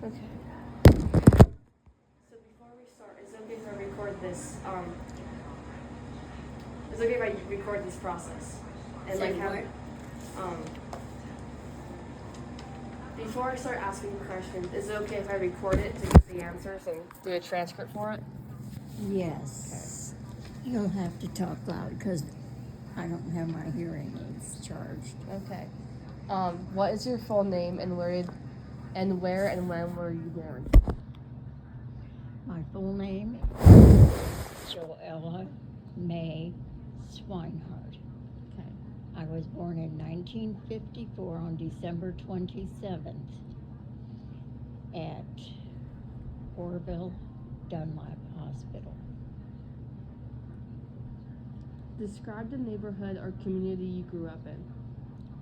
Okay. So before we start, is it okay if I record this? Is it okay if I record this process? And Say like have, what? um, before I start asking questions, is it okay if I record it to get the answers and do a transcript for it? Yes. You'll have to talk loud because I don't have my hearing aids charged. Okay. What is your full name and where and when were you born? My full name is Joella May Swinehart. Okay. I was born in 1954 on December 27th at Orville Dunlap Hospital. Describe the neighborhood or community you grew up in.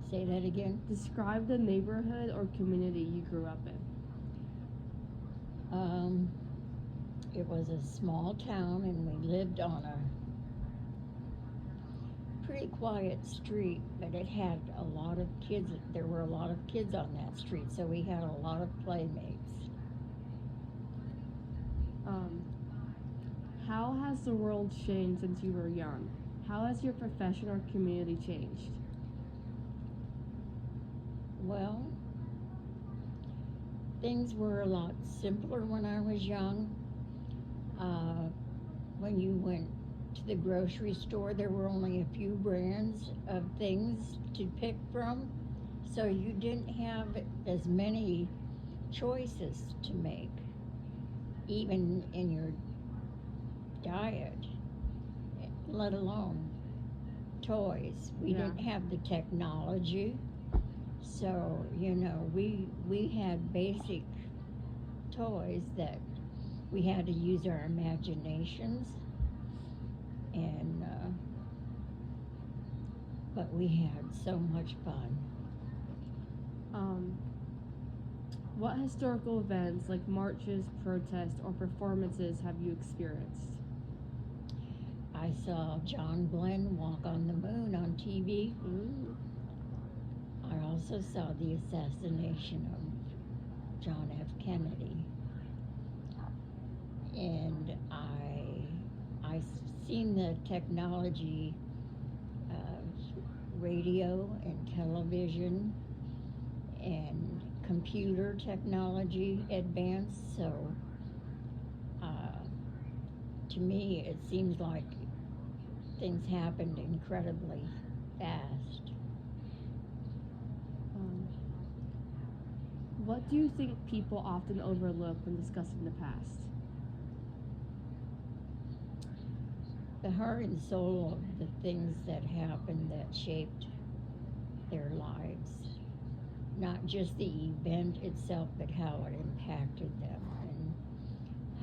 Say that again. Describe the neighborhood or community you grew up in. It was a small town and we lived on a pretty quiet street, but it had a lot of kids. There were a lot of kids on that street, so we had a lot of playmates. How has the world changed since you were young? How has your profession or community changed? Well, things were a lot simpler when I was young. When you went to the grocery store, there were only a few brands of things to pick from, so you didn't have as many choices to make, even in your diet, let alone toys. We didn't have the technology, so we had basic toys that we had to use our imaginations, and but we had so much fun. What historical events like marches, protests, or performances have you experienced? I saw John Glenn walk on the moon on TV. Ooh. I also saw the assassination of John F. Kennedy. And I seen the technology of radio and television and computer technology advance, so to me it seems like things happened incredibly fast. What do you think people often overlook when discussing the past? The heart and soul of the things that happened that shaped their lives. Not just the event itself, but how it impacted them and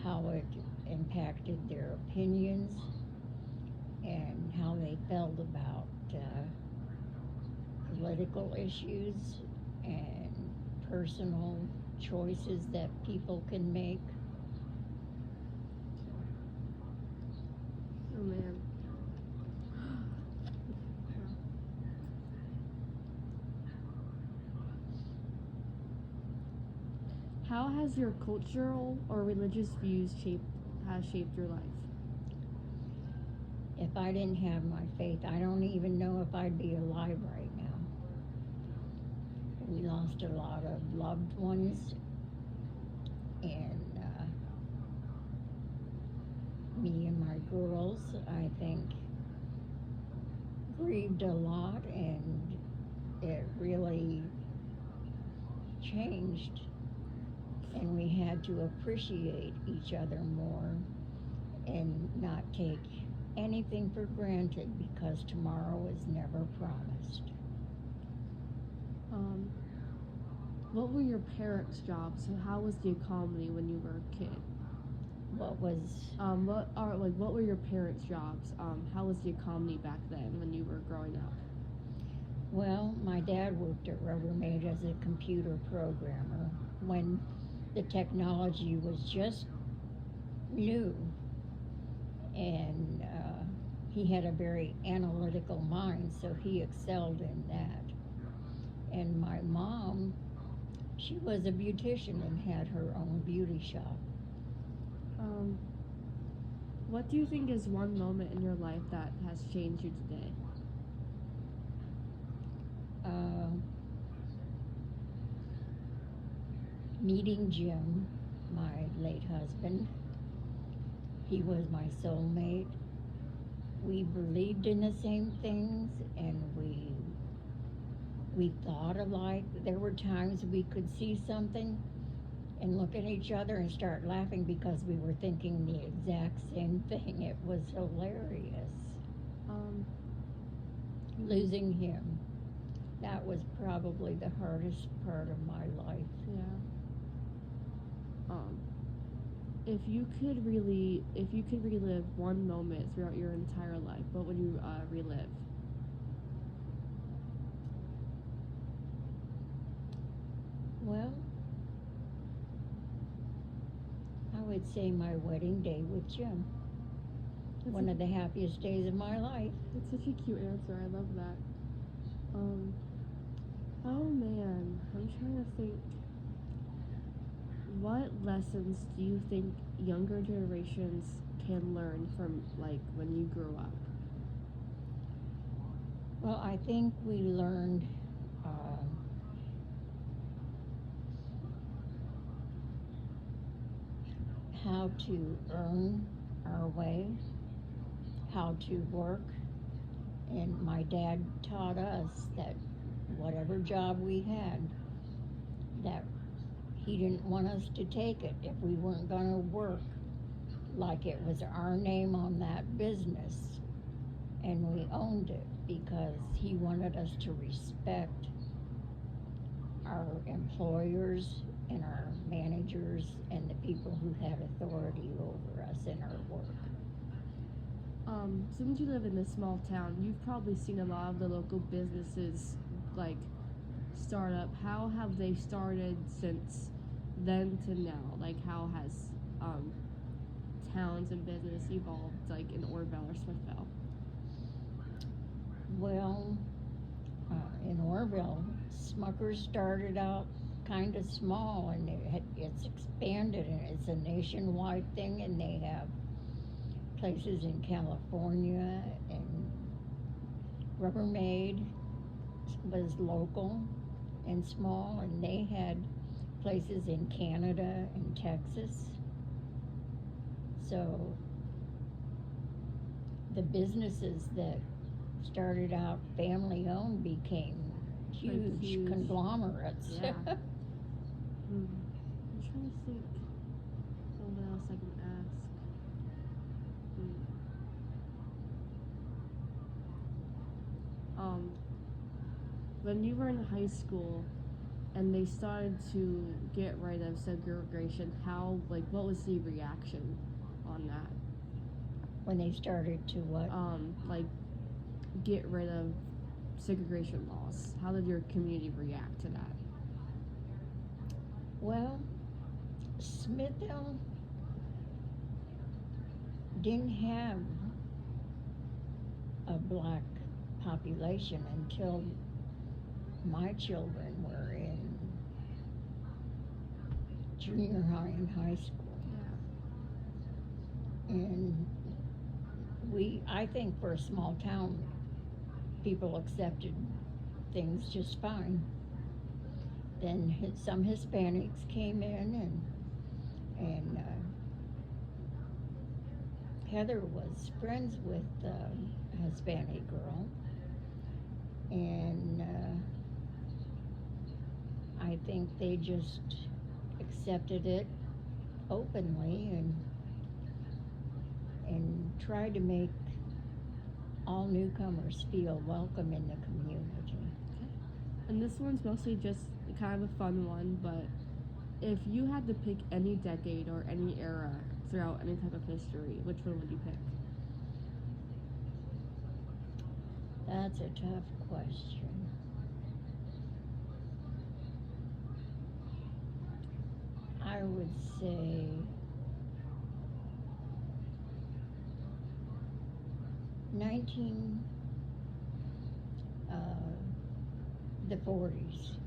how it impacted their opinions and how they felt about political issues and personal choices that people can make. Oh man. How has your cultural or religious views shaped your life? If I didn't have my faith, I don't even know if I'd be alive right now. We lost a lot of loved ones, and me and my girls, I think, grieved a lot, and it really changed, and we had to appreciate each other more and not take anything for granted because tomorrow is never promised. What were your parents' jobs? So how was the economy when you were a kid? What were your parents' jobs? How was the economy back then when you were growing up? Well, my dad worked at Rubbermaid as a computer programmer when the technology was just new, and he had a very analytical mind, so he excelled in that. And my mom, She was a beautician and had her own beauty shop. What do you think is one moment in your life that has changed you today? Meeting Jim, my late husband. He was my soulmate. We believed in the same things, and we thought alike. There were times we could see something and look at each other and start laughing because we were thinking the exact same thing. It was hilarious. Losing him, that was probably the hardest part of my life. Yeah. If you could relive one moment throughout your entire life, what would you relive? Well, I would say my wedding day with Jim. One of the happiest days of my life. That's such a cute answer. I love that. Oh man, I'm trying to think. What lessons do you think younger generations can learn from, like, when you grew up? Well, I think we learned how to earn our way, how to work, and my dad taught us that whatever job we had, that he didn't want us to take it if we weren't going to work like it was our name on that business and we owned it, because he wanted us to respect our employers and our managers and the people who had authority over us in our work. Since you live in a small town, you've probably seen a lot of the local businesses, like, start up. How have they started since then to now? Like, how has towns and business evolved, like in Orrville or Smithville? Well, in Orrville, Smucker's started out kind of small, and it's expanded, and it's a nationwide thing, and they have places in California, and Rubbermaid was local and small, and they had places in Canada and Texas. So the businesses that started out family owned became huge conglomerates. Yeah. I'm trying to think what else I can ask. When you were in high school and they started to get rid of segregation, what was the reaction on that? When they started to what? Get rid of segregation laws. How did your community react to that? Well, Smithville didn't have a black population until my children were in junior high and high school. Yeah. And I think for a small town, people accepted things just fine. Then some Hispanics came in, and Heather was friends with a Hispanic girl, and I think they just accepted it openly and tried to make all newcomers feel welcome in the community. And this one's mostly just kind of a fun one, but if you had to pick any decade or any era throughout any type of history, which one would you pick? That's a tough question. I would say the 40s.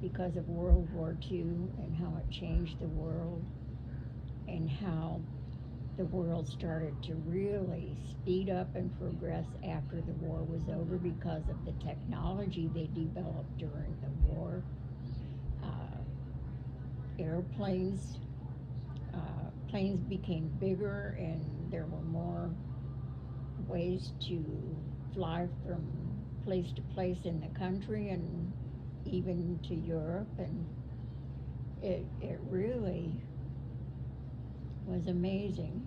because of World War II and how it changed the world and how the world started to really speed up and progress after the war was over because of the technology they developed during the war. Airplanes, planes became bigger and there were more ways to fly from place to place in the country and even to Europe, and it really was amazing.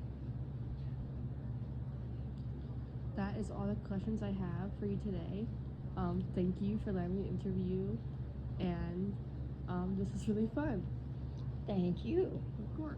That is all the questions I have for you today. Thank you for letting me interview, and this was really fun. Thank you. Of course.